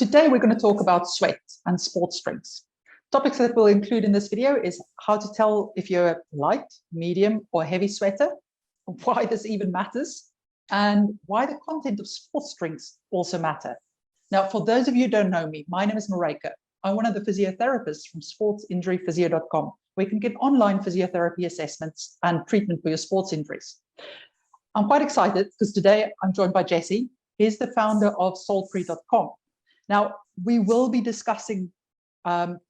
Today we're going to talk about sweat and sports drinks. Topics that we'll include in this video is how to tell if you're a light, medium or heavy sweater, why this even matters, and why the content of sports drinks also matter. Now, for those of you who don't know me, my name is Maryke. I'm one of the physiotherapists from sportsinjuryphysio.com, where you can get online physiotherapy assessments and treatment for your sports injuries. I'm quite excited because today I'm joined by Jesse. He's the founder of saltfree.com. Now, we will be discussing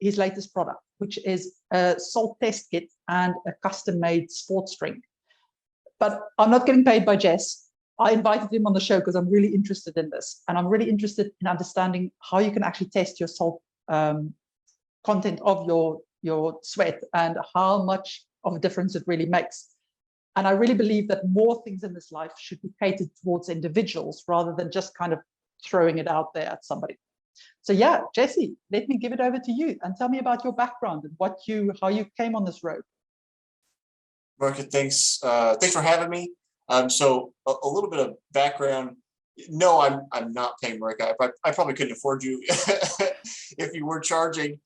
his latest product, which is a salt test kit and a custom-made sports drink. But I'm not getting paid by Jess. I invited him on the show because I'm really interested in this. And I'm really interested in understanding how you can actually test your salt content of your sweat and how much of a difference it really makes. And I really believe that more things in this life should be catered towards individuals rather than just kind of throwing it out there at somebody. So yeah, Jesse, let me give it over to you and tell me about your background and how you came on this road. Maryke, thanks for having me. So a little bit of background. No, I'm not paying Maryke. I probably couldn't afford you if you were charging.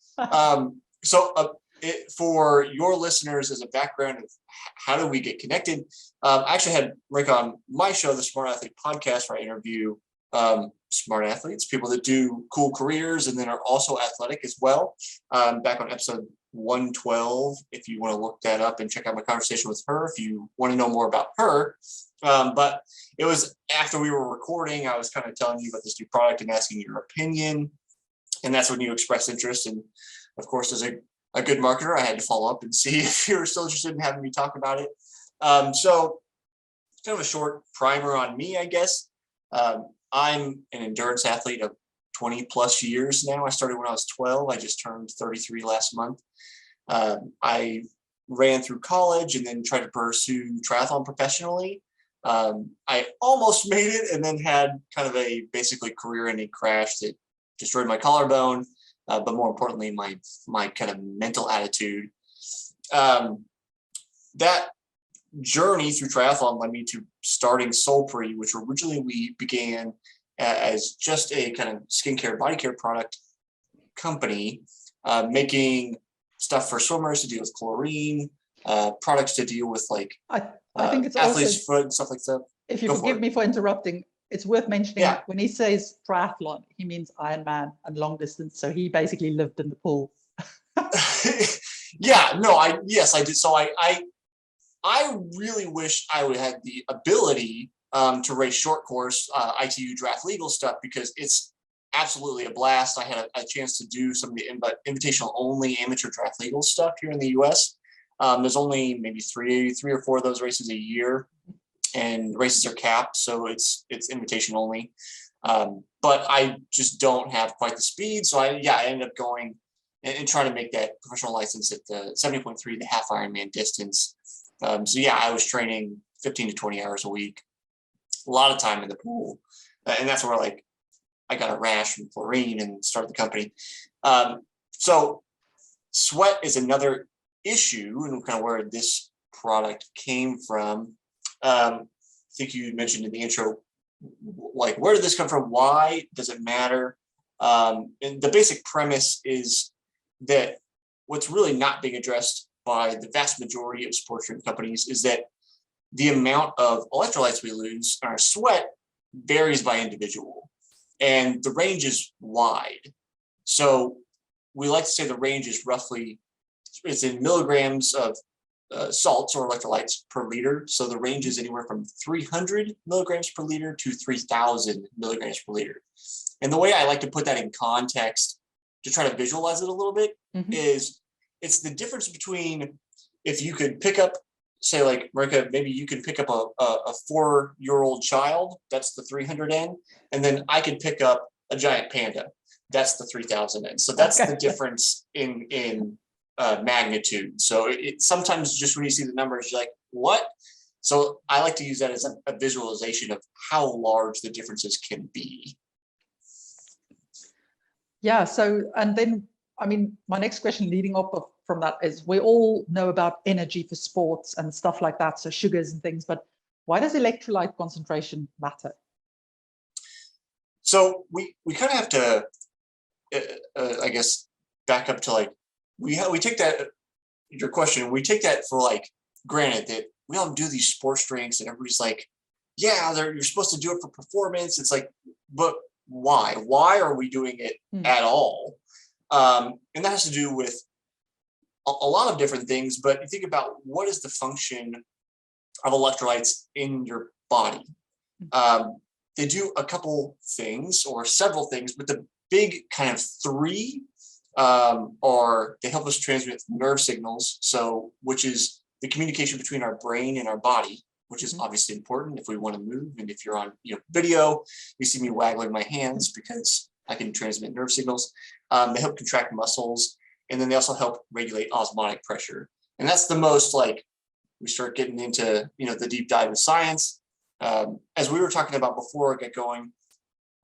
For your listeners, as a background of how do we get connected, I actually had Maryke on my show, the Smart Athlete Podcast, where I interview smart athletes, people that do cool careers and then are also athletic as well. Back on episode 112, if you want to look that up and check out my conversation with her, if you want to know more about her. But it was after we were recording, I was kind of telling you about this new product and asking your opinion. And that's when you expressed interest. And of course, as a good marketer, I had to follow up and see if you were still interested in having me talk about it. So kind of a short primer on me, I guess. I'm an endurance athlete of 20 plus years now. I started when I was 12. I just turned 33 last month. I ran through college and then tried to pursue triathlon professionally. I almost made it and then had kind of a basically career-ending crash that destroyed my collarbone, but more importantly, my kind of mental attitude. That journey through triathlon led me to starting Saltfree, which originally we began as just a kind of skincare, body care product company, making stuff for swimmers to deal with chlorine, products to deal with like I think it's athlete's also, foot and stuff like that. If you forgive me for interrupting, it's worth mentioning when he says triathlon, he means Ironman and long distance. So he basically lived in the pool. Yes, I did. So I really wish I would have had the ability to race short course ITU draft legal stuff, because it's absolutely a blast. I had a chance to do some of the invitational only amateur draft legal stuff here in the US. There's only maybe three or four of those races a year, and races are capped, so it's invitation only. But I just don't have quite the speed, so I ended up going and trying to make that professional license at the 70.3, the half Ironman distance. I was training 15 to 20 hours a week, a lot of time in the pool. And that's where I got a rash from chlorine and started the company. So sweat is another issue, and kind of where this product came from. I think you mentioned in the intro, like, where did this come from? Why does it matter? And the basic premise is that what's really not being addressed by the vast majority of sports drink companies is that the amount of electrolytes we lose in our sweat varies by individual, and the range is wide. So we like to say the range is roughly, it's in milligrams of salts or electrolytes per liter. So the range is anywhere from 300 milligrams per liter to 3,000 milligrams per liter. And the way I like to put that in context to try to visualize it a little bit is it's the difference between if you could pick up, say like Maryke, maybe you can pick up a 4-year-old child, that's the 300N, and then I could pick up a giant panda, that's the 3,000N. So that's the difference in magnitude. So it sometimes just when you see the numbers, you're like, what? So I like to use that as a visualization of how large the differences can be. Yeah. So, and then, I mean, my next question leading up from that is, we all know about energy for sports and stuff like that, so sugars and things, but why does electrolyte concentration matter? So we kind of have to I guess back up to like we take that your question. We take that for like granted that we all do these sports drinks, and everybody's like, yeah, you're supposed to do it for performance. It's like, but why? Why are we doing it at all? And that has to do with a lot of different things. But you think about what is the function of electrolytes in your body. They do a couple things or several things, but the big kind of three are they help us transmit nerve signals. So, which is the communication between our brain and our body, which is obviously important if we want to move. And if you're on video, you see me waggling my hands because I can transmit nerve signals. They help contract muscles, and then they also help regulate osmotic pressure. And that's the most like we start getting into the deep dive of science. As we were talking about before I get going,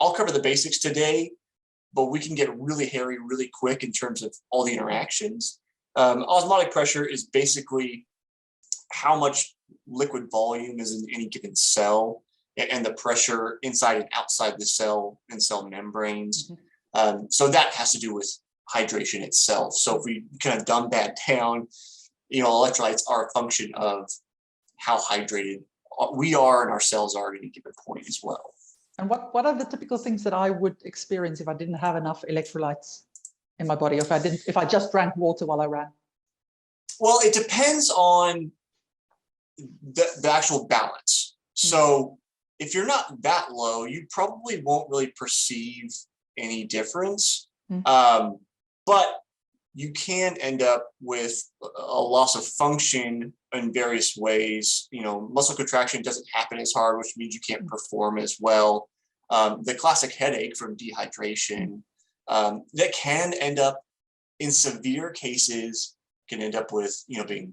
I'll cover the basics today, but we can get really hairy really quick in terms of all the interactions. Osmotic pressure is basically how much liquid volume is in any given cell and the pressure inside and outside the cell and cell membranes. So that has to do with hydration itself. So if we kind of dumb that down, electrolytes are a function of how hydrated we are and our cells are at any given point as well. And what are the typical things that I would experience if I didn't have enough electrolytes in my body, or if I just drank water while I ran? Well, it depends on the actual balance. So if you're not that low, you probably won't really perceive any difference. But you can end up with a loss of function in various ways. Muscle contraction doesn't happen as hard, which means you can't perform as well. The classic headache from dehydration that can end up in severe cases, can end up with, being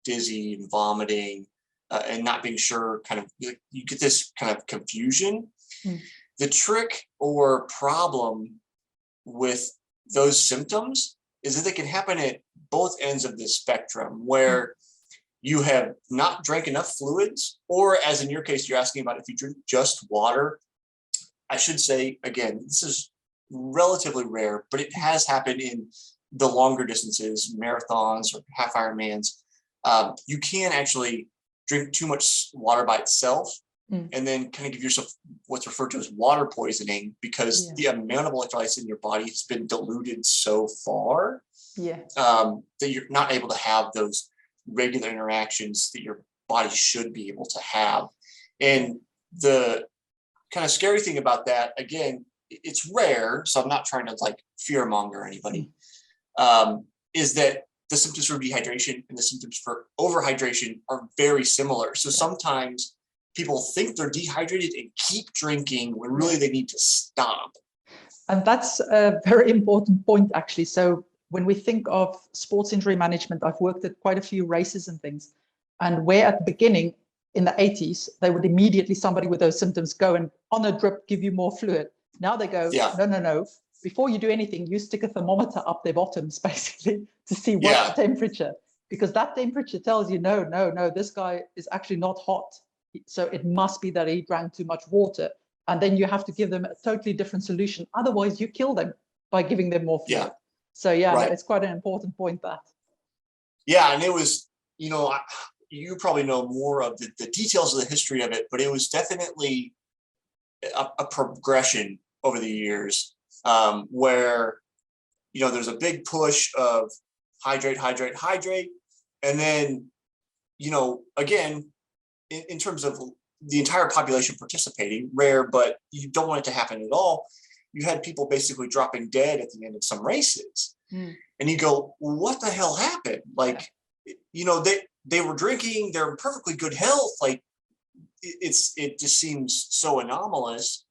dizzy and vomiting and not being sure, kind of, you get this kind of confusion. The trick or problem with those symptoms is that they can happen at both ends of the spectrum, where you have not drank enough fluids, or as in your case, you're asking about if you drink just water. I should say, again, this is relatively rare, but it has happened in the longer distances, marathons or half Ironmans. You can actually drink too much water by itself and then kind of give yourself what's referred to as water poisoning, because the amount of electrolytes in your body has been diluted so far that you're not able to have those regular interactions that your body should be able to have. And the kind of scary thing about that, again, it's rare, so I'm not trying to like fear monger anybody, is that the symptoms for dehydration and the symptoms for overhydration are very similar. So sometimes people think they're dehydrated and keep drinking when really they need to stop. And that's a very important point, actually. So when we think of sports injury management, I've worked at quite a few races and things, and where at the beginning in the 80s, they would immediately, somebody with those symptoms, go and on a drip give you more fluid. Now they go, no. Before you do anything, you stick a thermometer up their bottoms, basically, to see what's the temperature, because that temperature tells you, no, this guy is actually not hot. So it must be that he drank too much water. And then you have to give them a totally different solution. Otherwise, you kill them by giving them more fluid. So it's quite an important point, that. Yeah, and it was, you probably know more of the details of the history of it, but it was definitely a progression over the years where, there's a big push of hydrate. And then, again, in terms of the entire population participating, rare, but you don't want it to happen at all. You had people basically dropping dead at the end of some races. And you go, well, what the hell happened? Like, they were drinking, they're in perfectly good health. Like, it just seems so anomalous.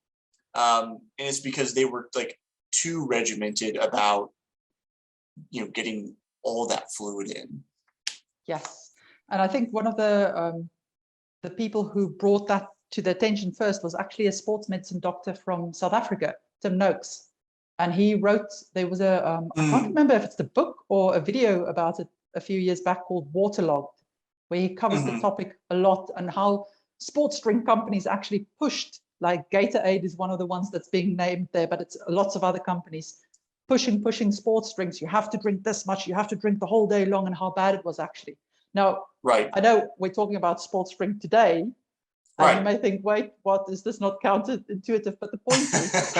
And it's because they were like too regimented about, getting all that fluid in. Yes. And I think one of the people who brought that to the attention first was actually a sports medicine doctor from South Africa, Tim Noakes. And he wrote, there was I can't remember if it's the book or a video about it a few years back called Waterlogged, where he covers the topic a lot, and how sports drink companies actually pushed, like Gatorade is one of the ones that's being named there, but it's lots of other companies pushing sports drinks. You have to drink this much. You have to drink the whole day long, and how bad it was actually. Now, Right. I know we're talking about sports drink today, and you may think, wait, what is this not counterintuitive? But the point is,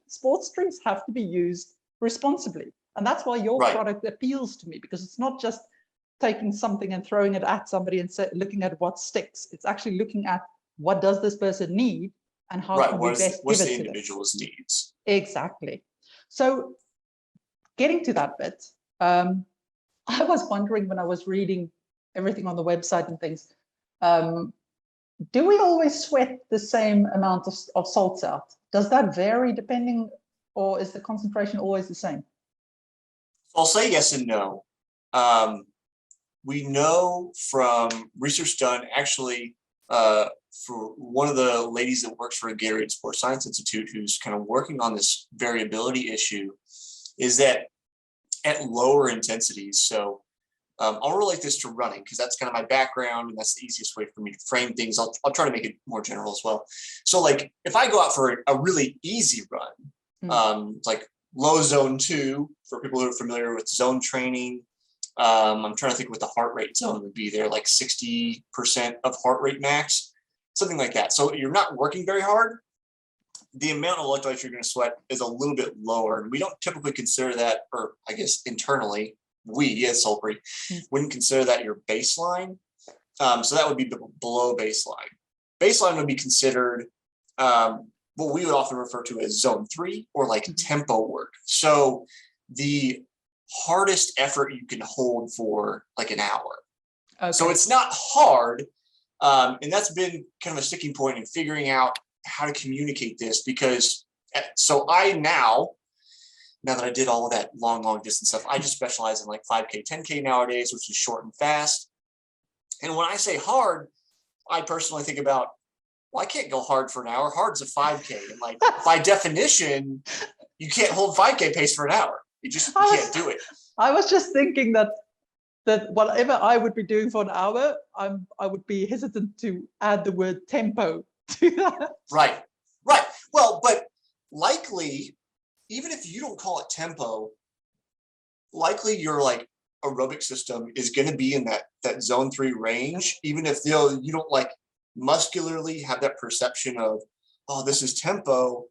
sports drinks have to be used responsibly. And that's why your product appeals to me, because it's not just taking something and throwing it at somebody and looking at what sticks. It's actually looking at what does this person need and how can we best what's give the it to individual's needs. Exactly. So getting to that bit, I was wondering when I was reading everything on the website and things, do we always sweat the same amount of salts out? Does that vary depending, or is the concentration always the same? I'll say yes and no. We know from research done actually for one of the ladies that works for a Gatorade Sports Science Institute, who's kind of working on this variability issue, is that at lower intensities, so I'll relate this to running because that's kind of my background and that's the easiest way for me to frame things. I'll try to make it more general as well. So like if I go out for a really easy run, like low zone 2, for people who are familiar with zone training, I'm trying to think what the heart rate zone would be there, like 60% of heart rate max, something like that. So you're not working very hard. The amount of electrolytes you're going to sweat is a little bit lower. And we don't typically consider that, or I guess internally, we as Sulprey wouldn't consider that your baseline. So that would be below baseline. Baseline would be considered what we would often refer to as zone 3 or like tempo work. So the hardest effort you can hold for like an hour. Okay. So it's not hard. And that's been kind of a sticking point in figuring out how to communicate this, because so I now that I did all of that long distance stuff, I just specialize in like 5K, 10K nowadays, which is short and fast. And when I say hard, I personally think about, well, I can't go hard for an hour. Hard's a 5K. And like by definition, you can't hold 5K pace for an hour. You can't do it. I was just thinking that whatever I would be doing for an hour, I would be hesitant to add the word tempo to that. Right. Well, but likely, even if you don't call it tempo, likely your like aerobic system is going to be in that zone 3 range, even if you don't like muscularly have that perception of, oh, this is tempo.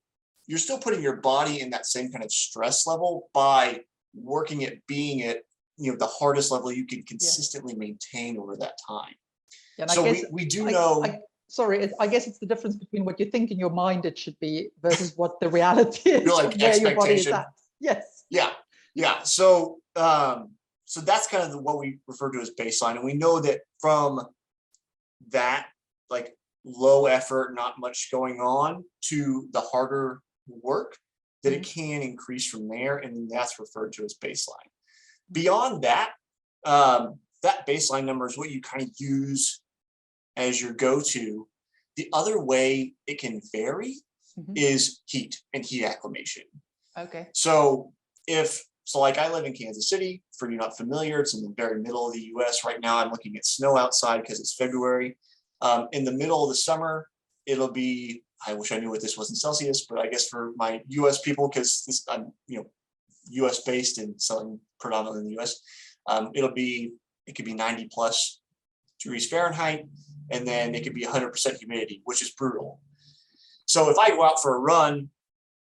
You're still putting your body in that same kind of stress level by working at being at the hardest level you can consistently maintain over that time. Yeah, so we do know. I guess it's the difference between what you think in your mind it should be versus what the reality is. Like where your body is at. Yes. Yeah. So that's kind of what we refer to as baseline, and we know that from that like low effort, not much going on, to the harder work, that it can increase from there, and that's referred to as baseline. Beyond that, that baseline number is what you kind of use as your go-to. The other way it can vary is heat and heat acclimation. Okay. So like I live in Kansas City, for you not familiar, it's in the very middle of the US right now. I'm looking at snow outside because it's February. In the middle of the summer, it'll be, I wish I knew what this was in Celsius, but I guess for my US people, because I'm US based and selling predominantly in the US, it could be 90 plus degrees Fahrenheit, and then it could be 100% humidity, which is brutal. So if I go out for a run,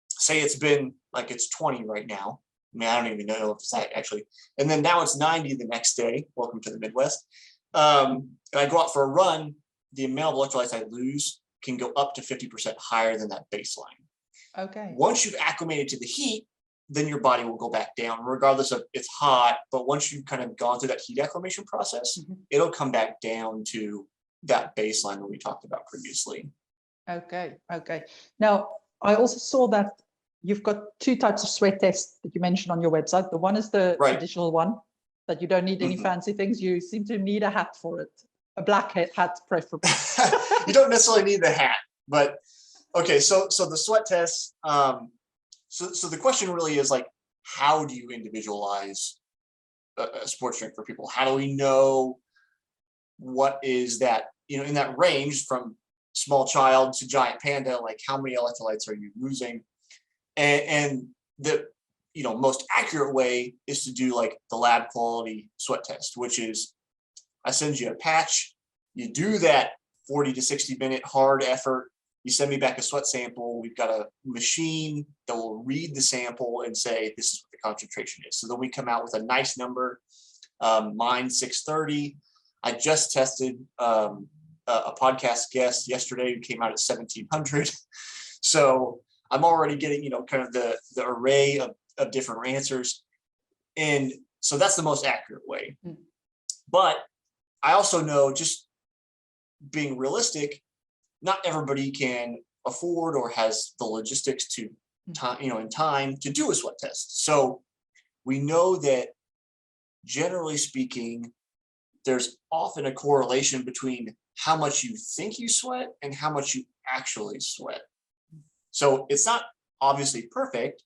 say it's been like it's 20 right now. I mean, I don't even know if it's that actually. And then now it's 90 the next day. Welcome to the Midwest. And I go out for a run, the amount of electrolytes I lose can go up to 50% higher than that baseline. Okay. Once you've acclimated to the heat, then your body will go back down, regardless of it's hot. But once you've kind of gone through that heat acclimation process, it'll come back down to that baseline that we talked about previously. Okay. Now, I also saw that you've got 2 types of sweat tests that you mentioned on your website. The one is the traditional one, that you don't need any fancy things. You seem to need a hat for it, a black hat preferably. You don't necessarily need the hat, but okay. So the sweat tests. So the question really is like, how do you individualize a sports drink for people? How do we know what is that, in that range from small child to giant panda, like how many electrolytes are you losing? And the, most accurate way is to do like the lab quality sweat test, which is I send you a patch, you do that 40 to 60 minute hard effort, you send me back a sweat sample, we've got a machine that will read the sample and say, this is what the concentration is. So then we come out with a nice number, mine 630. I just tested a podcast guest yesterday who came out at 1700. So I'm already getting, kind of the array of different answers. And so that's the most accurate way. But I also know, just being realistic, not everybody can afford or has the logistics to time, in time to do a sweat test. So we know that generally speaking, there's often a correlation between how much you think you sweat and how much you actually sweat. So it's not obviously perfect,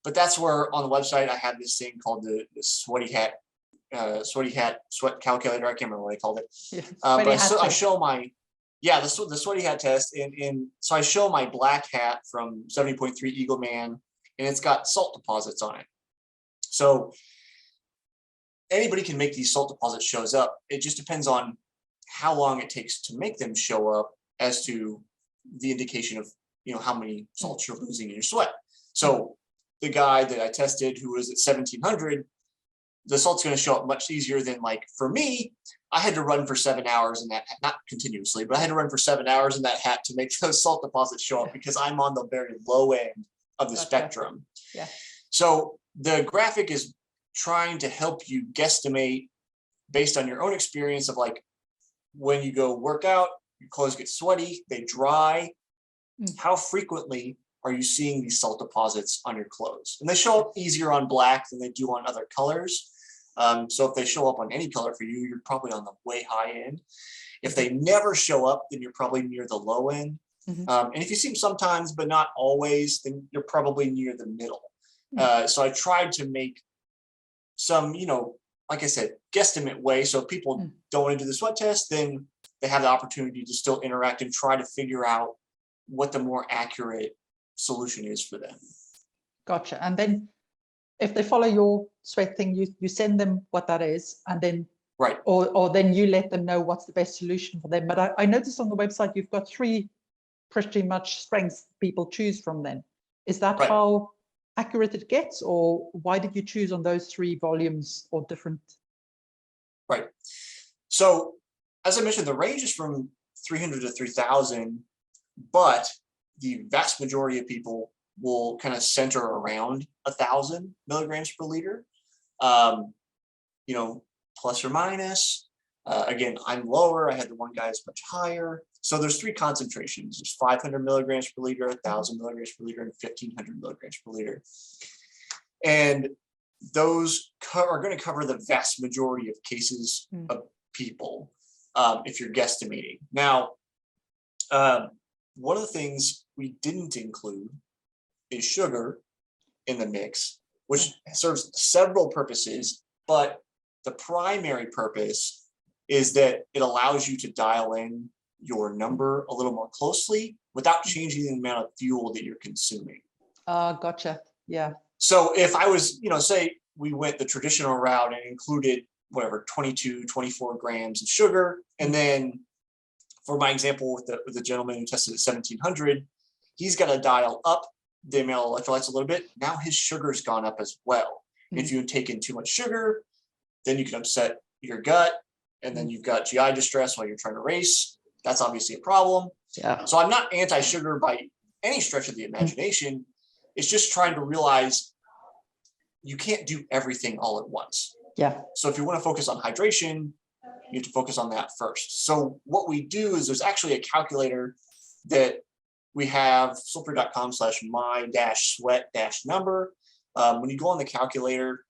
but that's where on the website I have this thing called the Sweaty Hat sweat calculator. I can't remember what I called it. Yeah, But I show my, the Sweaty Hat test, and so I show my black hat from 70.3 Eagle Man, and it's got salt deposits on it. So anybody can make these salt deposits shows up. It just depends on how long it takes to make them show up as to the indication of how many salts you're losing in your sweat. So the guy that I tested who was at 1700, the salt's going to show up much easier than, like, for me, I had to run for 7 hours in that, not continuously, but I had to run for 7 hours in that hat to make those salt deposits show up because I'm on the very low end of the spectrum. Yeah. So the graphic is trying to help you guesstimate based on your own experience of, like, when you go work out, your clothes get sweaty, they dry. How frequently are you seeing these salt deposits on your clothes? And they show up easier on black than they do on other colors. So if they show up on any color for you, you're probably on the way high end. If they never show up, then you're probably near the low end. And if you see them sometimes, but not always, then you're probably near the middle. So I tried to make some, like I said, guesstimate way. So if people don't want to do the sweat test, then they have the opportunity to still interact and try to figure out what the more accurate solution is for them. Gotcha. And then if they follow your sweat thing, you send them what that is, and then or then you let them know what's the best solution for them. But I noticed on the website you've got 3 pretty much strengths people choose from then. Is that how accurate it gets, or why did you choose on those 3 volumes or different? Right. So as I mentioned, the range is from 300 to 3000, but the vast majority of people will kind of center around 1,000 milligrams per liter, plus or minus. Again, I'm lower. I had the one guy that's much higher. So there's 3 concentrations. There's 500 milligrams per liter, 1,000 milligrams per liter, and 1,500 milligrams per liter. And those are going to cover the vast majority of cases of people, if you're guesstimating. Now, one of the things we didn't include is sugar in the mix, which serves several purposes, but the primary purpose is that it allows you to dial in your number a little more closely without changing the amount of fuel that you're consuming. Gotcha. Yeah. So if I was, say we went the traditional route and included 22, 24 grams of sugar, and then for my example with the gentleman who tested at 1700, he's got to dial up the amount of electrolytes a little bit. Now his sugar's gone up as well. If you take in too much sugar, then you can upset your gut, and then you've got GI distress while you're trying to race. That's obviously a problem. Yeah. So I'm not anti-sugar by any stretch of the imagination. It's just trying to realize you can't do everything all at once. Yeah. So if you want to focus on hydration, you have to focus on that first. So what we do is there's actually a calculator that we have, sulfur.com/my-sweat-number. When you go on the calculator,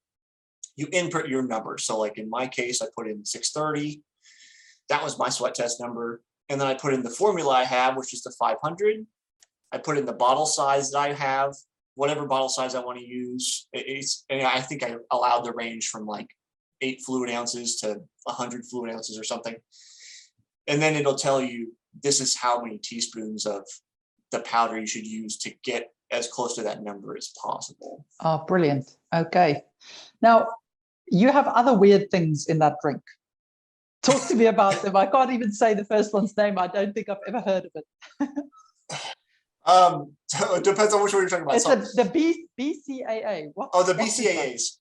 you input your number. So like in my case, I put in 630. That was my sweat test number. And then I put in the formula I have, which is the 500. I put in the bottle size that I have, whatever bottle size I want to use. And I think I allowed the range from like 8 fluid ounces to 100 fluid ounces or something. And then it'll tell you this is how many teaspoons of the powder you should use to get as close to that number as possible. Oh, brilliant. Okay. Now, you have other weird things in that drink. Talk to me about them. I can't even say the first one's name. I don't think I've ever heard of it. So it depends on which one you're talking about. It's So, the BCAA. What? oh, the what is that? BCAAs.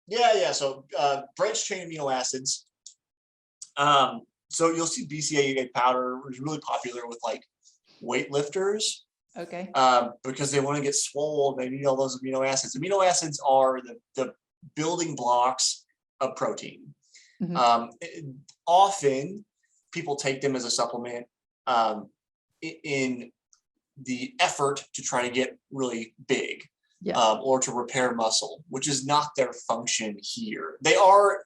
Yeah. So branched chain amino acids. So you'll see BCAA powder, which is really popular with like weightlifters. Okay. Because they want to get swole, they need all those amino acids. Amino acids are the building blocks of protein. Often people take them as a supplement in the effort to try to get really big, or to repair muscle, which is not their function here. They are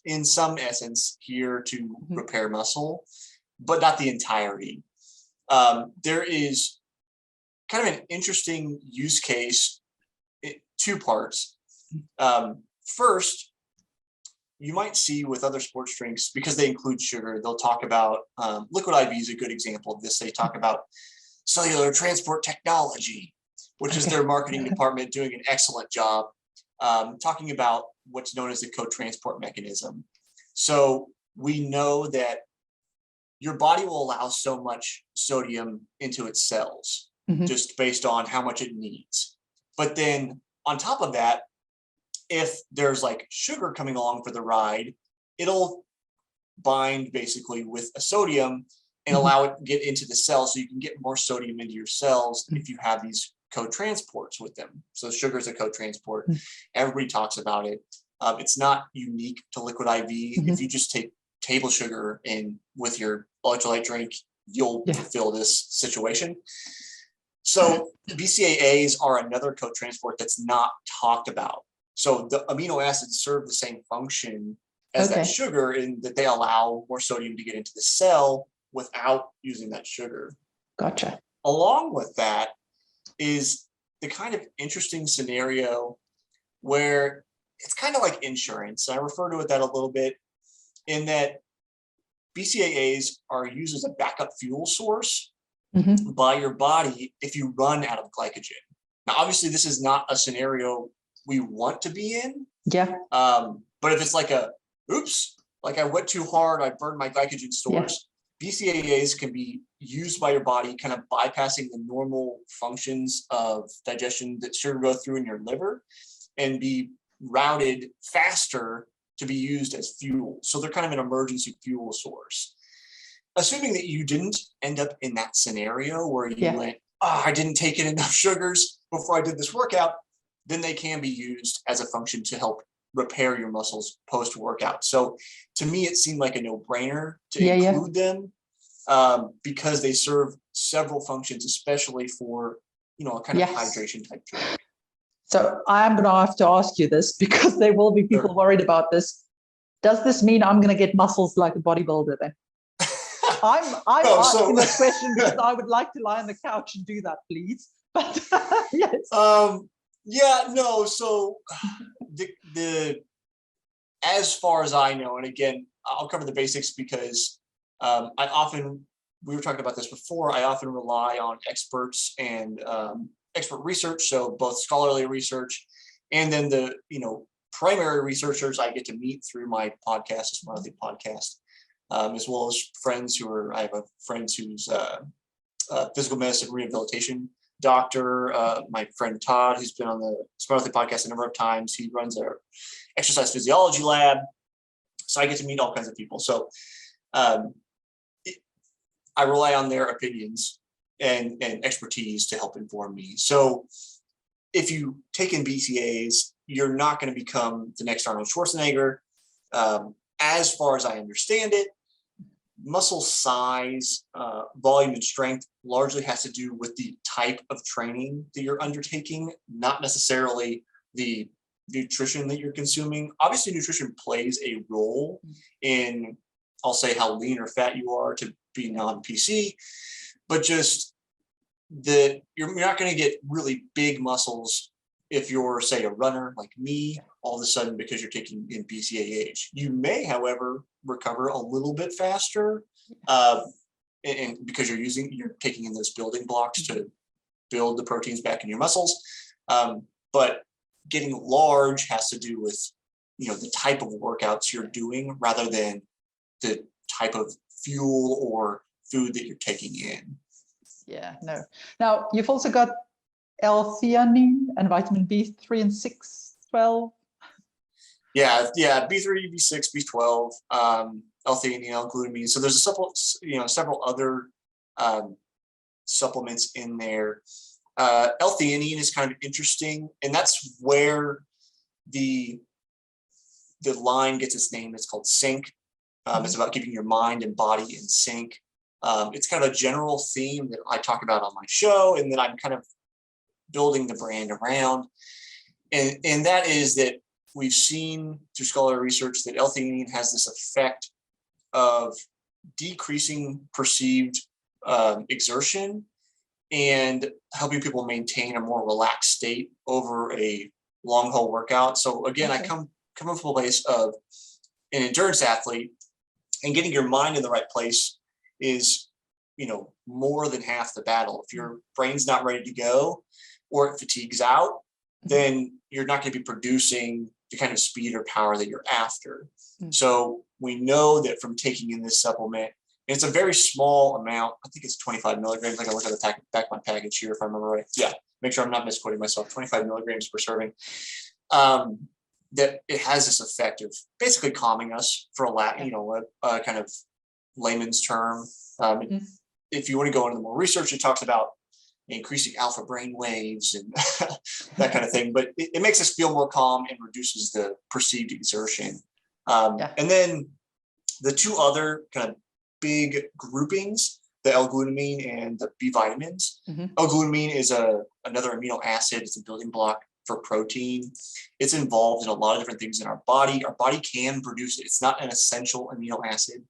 in some essence here to repair muscle, but not the entirety. There is kind of an interesting use case, two parts. First, you might see with other sports drinks, because they include sugar, they'll talk about, Liquid IV is a good example of this. They talk about cellular transport technology, which is their marketing department doing an excellent job, talking about what's known as the co-transport mechanism. So we know that your body will allow so much sodium into its cells, just based on how much it needs. But then on top of that, if there's like sugar coming along for the ride, it'll bind basically with a sodium and allow it to get into the cell, so you can get more sodium into your cells if you have these co-transports with them. So sugar is a co-transport. Everybody talks about it. It's not unique to Liquid IV. If you just take table sugar and with your electrolyte drink, you'll fulfill this situation. So BCAAs are another co-transport that's not talked about. So the amino acids serve the same function as that sugar in that they allow more sodium to get into the cell without using that sugar. Gotcha. Along with that is the kind of interesting scenario where it's kind of like insurance. I refer to it that a little bit, in that BCAAs are used as a backup fuel source by your body if you run out of glycogen. Now, obviously, this is not a scenario we want to be in. But if it's like oops, like I went too hard, I burned my glycogen stores, BCAAs can be used by your body, kind of bypassing the normal functions of digestion that sugar go through in your liver, and be routed faster to be used as fuel. So they're kind of an emergency fuel source. Assuming that you didn't end up in that scenario where you went, I didn't take in enough sugars before I did this workout, then they can be used as a function to help repair your muscles post-workout. So to me, it seemed like a no-brainer to include them, because they serve several functions, especially for, a kind of hydration type drink. So I'm going to have to ask you this, because there will be people worried about this. Does this mean I'm going to get muscles like a bodybuilder then? I'm asking this question because I would like to lie on the couch and do that, please. But yes. So the as far as I know, and again, I'll cover the basics because we were talking about this before, I often rely on experts and expert research, so both scholarly research and then the primary researchers I get to meet through my podcast, the Smart Athlete podcast, as well as friends I have a friend who's a physical medicine rehabilitation doctor, my friend Todd, who's been on the Smart Athlete podcast a number of times. He runs our exercise physiology lab, so I get to meet all kinds of people. So I rely on their opinions and expertise to help inform me. So if you take in BCAAs, you're not going to become the next Arnold Schwarzenegger. As far as I understand it, muscle size, volume, and strength largely has to do with the type of training that you're undertaking, not necessarily the nutrition that you're consuming. Obviously, nutrition plays a role in, I'll say, how lean or fat you are to be non-PC, but just that you're not going to get really big muscles if you're, say, a runner like me, all of a sudden because you're taking in BCAAs. You may, however, recover a little bit faster, and because you're taking in those building blocks to build the proteins back in your muscles. But getting large has to do with, the type of workouts you're doing rather than the type of fuel or food that you're taking in. Yeah, no. Now, you've also got L-theanine and vitamin B3 and 6, 12. Yeah, B3, B6, B12, L-theanine, L-glutamine. So there's several other supplements in there. L-theanine is kind of interesting, and that's where the line gets its name. It's called sync. It's about keeping your mind and body in sync. It's kind of a general theme that I talk about on my show, and that I'm kind of building the brand around. And that is that we've seen through scholarly research that L-theanine has this effect of decreasing perceived exertion and helping people maintain a more relaxed state over a long haul workout. So again, I come from a place of an endurance athlete, and getting your mind in the right place is, more than half the battle. If your brain's not ready to go or it fatigues out, then you're not going to be producing the kind of speed or power that you're after. So we know that from taking in this supplement, and it's a very small amount. I think it's 25 milligrams. I can look at the back of my package here if I remember right. Yeah, make sure I'm not misquoting myself. 25 milligrams per serving. That it has this effect of basically calming us, for a kind of layman's term. If you want to go into more research, it talks about increasing alpha brain waves and that kind of thing. But it makes us feel more calm and reduces the perceived exertion. And then the two other kind of big groupings, the L-glutamine and the B vitamins. L-glutamine is another amino acid. It's a building block for protein. It's involved in a lot of different things in our body. Our body can produce it. It's not an essential amino acid.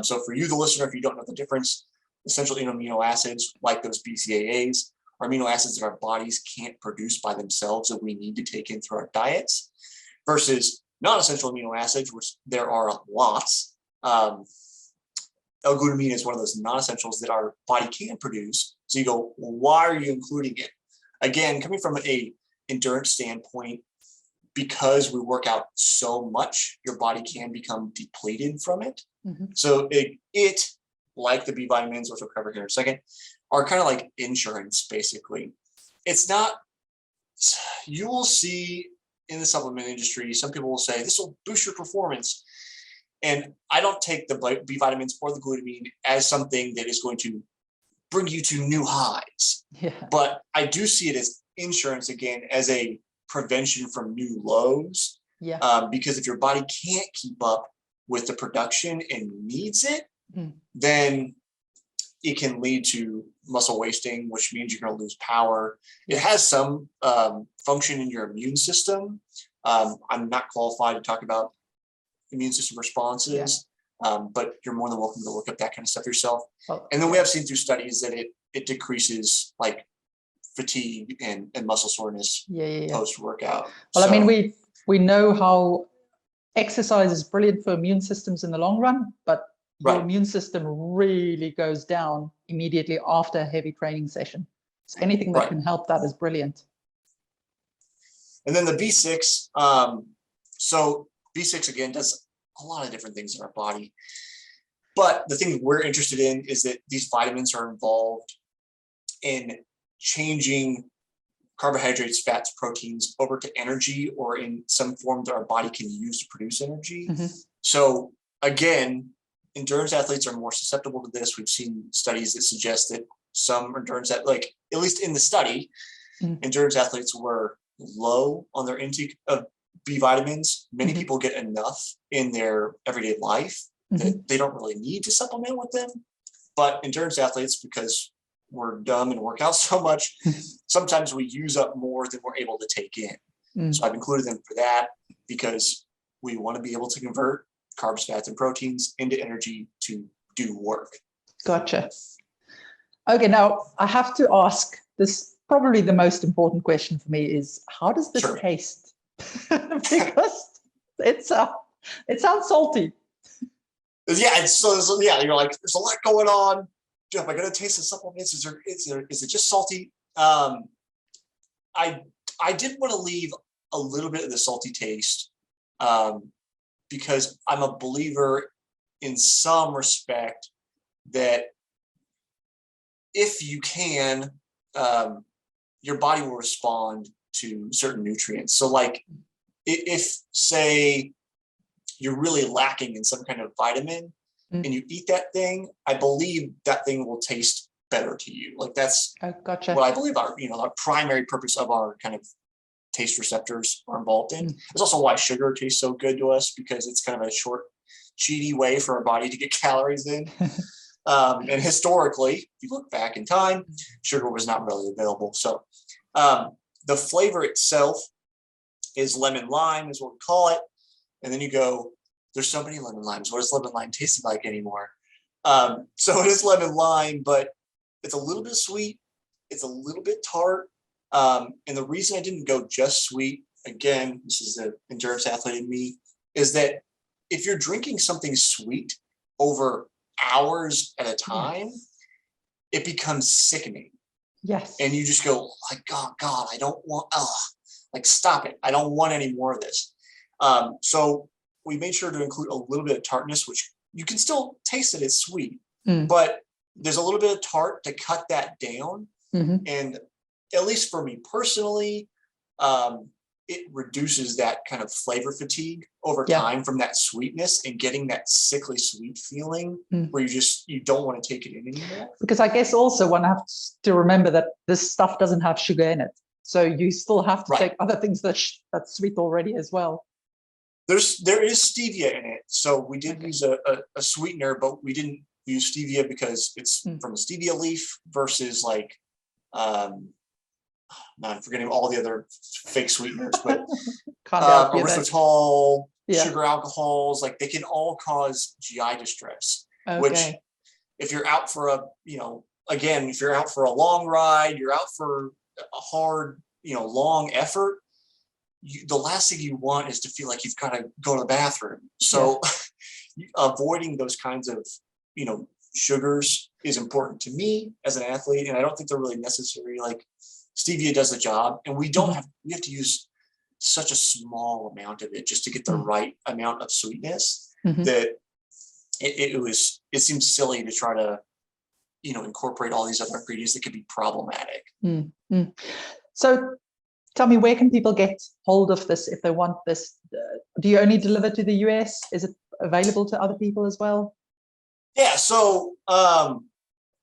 So for you, the listener, if you don't know the difference, essential amino acids, like those BCAAs, are amino acids that our bodies can't produce by themselves that we need to take in through our diets, versus non-essential amino acids, which there are lots. L-glutamine is one of those non-essentials that our body can produce. So you go, well, why are you including it? Again, coming from a endurance standpoint, because we work out so much, your body can become depleted from it. So it, like the B vitamins, which we'll cover here in a second, are kind of like insurance, basically. It's not, you will see in the supplement industry, some people will say, this will boost your performance. And I don't take the B vitamins or the glutamine as something that is going to bring you to new highs. But I do see it as insurance, again, as a prevention from new lows. Because if your body can't keep up with the production and needs it, then it can lead to muscle wasting, which means you're going to lose power. It has some function in your immune system. I'm not qualified to talk about immune system responses, but you're more than welcome to look up that kind of stuff yourself. And then we have seen through studies that it decreases like fatigue and muscle soreness post-workout. Well, I mean, we know how exercise is brilliant for immune systems in the long run, but your immune system really goes down immediately after a heavy training session. So anything that can help that is brilliant. And then the B6, so B6 again does a lot of different things in our body. But the thing we're interested in is that these vitamins are involved in changing carbohydrates, fats, proteins over to energy, or in some form that our body can use to produce energy. So again, endurance athletes are more susceptible to this. We've seen studies that suggest that some endurance, at least in the study, endurance athletes were low on their intake of B vitamins. Many people get enough in their everyday life that they don't really need to supplement with them. But endurance athletes, because we're dumb and work out so much, sometimes we use up more than we're able to take in. So I've included them for that, because we want to be able to convert carbs, fats, and proteins into energy to do work. Gotcha. Okay, now I have to ask this, probably the most important question for me is, how does this taste? Because it sounds salty. Yeah, you're like, there's a lot going on. Jeff, am I going to taste the supplements? Is it just salty? I did want to leave a little bit of the salty taste, because I'm a believer in some respect that if you can, your body will respond to certain nutrients. So like if say you're really lacking in some kind of vitamin and you eat that thing, I believe that thing will taste better to you. Like that's Gotcha. what I believe our primary purpose of our kind of taste receptors are involved in. It's also why sugar tastes so good to us, because it's kind of a short, cheaty way for our body to get calories in. And historically, if you look back in time, sugar was not really available. So the flavor itself is lemon lime, is what we call it. And then you go, there's so many lemon limes. What does lemon lime taste like anymore? So it is lemon lime, but it's a little bit sweet. It's a little bit tart. And the reason I didn't go just sweet, again, this is the endurance athlete in me, is that if you're drinking something sweet over hours at a time, it becomes sickening. Yes. And you just go like, oh God, I don't want, like stop it. I don't want any more of this. So we made sure to include a little bit of tartness, which you can still taste it. It's sweet, but there's a little bit of tart to cut that down. And at least for me personally, it reduces that kind of flavor fatigue over time from that sweetness and getting that sickly sweet feeling where you don't want to take it in anymore. Because I guess also one has to remember that this stuff doesn't have sugar in it. So you still have to take other things that's sweet already as well. There is stevia in it. So we did use a sweetener, but we didn't use stevia because it's from a stevia leaf versus like, now I'm forgetting all the other fake sweeteners, but erythritol, sugar alcohols, like they can all cause GI distress, which if you're out for if you're out for a long ride, you're out for a hard, long effort, the last thing you want is to feel like you've got to go to the bathroom. So avoiding those kinds of, sugars is important to me as an athlete. And I don't think they're really necessary. Like stevia does the job, and we have to use such a small amount of it just to get the right amount of sweetness that it seems silly to try to, incorporate all these other ingredients that could be problematic. So tell me, where can people get hold of this if they want this? Do you only deliver to the US? Is it available to other people as well? Yeah, so I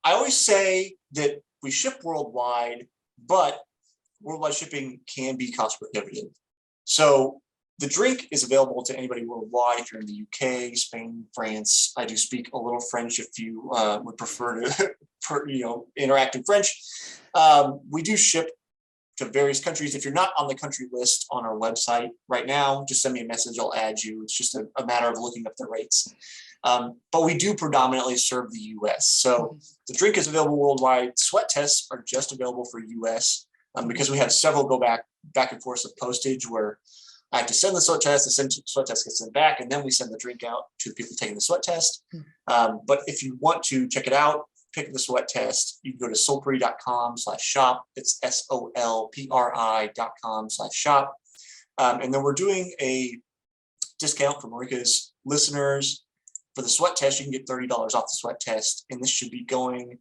always say that we ship worldwide, but worldwide shipping can be cost prohibitive. So the drink is available to anybody worldwide. If you're in the UK, Spain, France, I do speak a little French if you would prefer to interact in French. We do ship to various countries. If you're not on the country list on our website right now, just send me a message, I'll add you. It's just a matter of looking up the rates. But we do predominantly serve the US. So the drink is available worldwide. Sweat tests are just available for US because we have several go back and forth of postage where I have to send the sweat test, the sweat test gets sent back, and then we send the drink out to the people taking the sweat test. But if you want to check it out, pick the sweat test, you can go to solpri.com/shop. It's SOLPRI.com/shop. And then we're doing a discount for Maryke's listeners. For the sweat test, you can get $30 off the sweat test. And this should be going,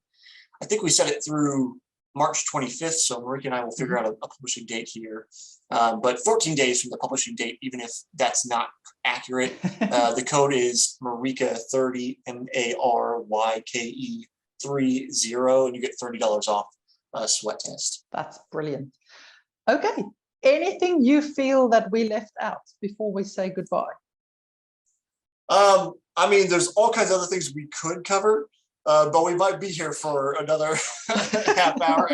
I think we set it through March 25th. So Maryke and I will figure out a publishing date here. But 14 days from the publishing date, even if that's not accurate, the code is Maryke30, MARYKE 30, and you get $30 off a sweat test. That's brilliant. Okay. Anything you feel that we left out before we say goodbye? I mean, there's all kinds of other things we could cover, but we might be here for another half hour.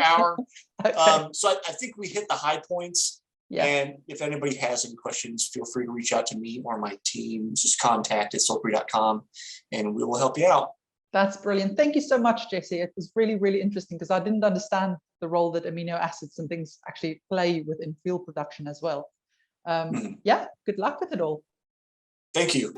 Okay. So I think we hit the high points. Yeah. And if anybody has any questions, feel free to reach out to me or my team. Just contact at solpri.com and we will help you out. That's brilliant. Thank you so much, Jesse. It was really, really interesting because I didn't understand the role that amino acids and things actually play within fuel production as well. Yeah, good luck with it all. Thank you.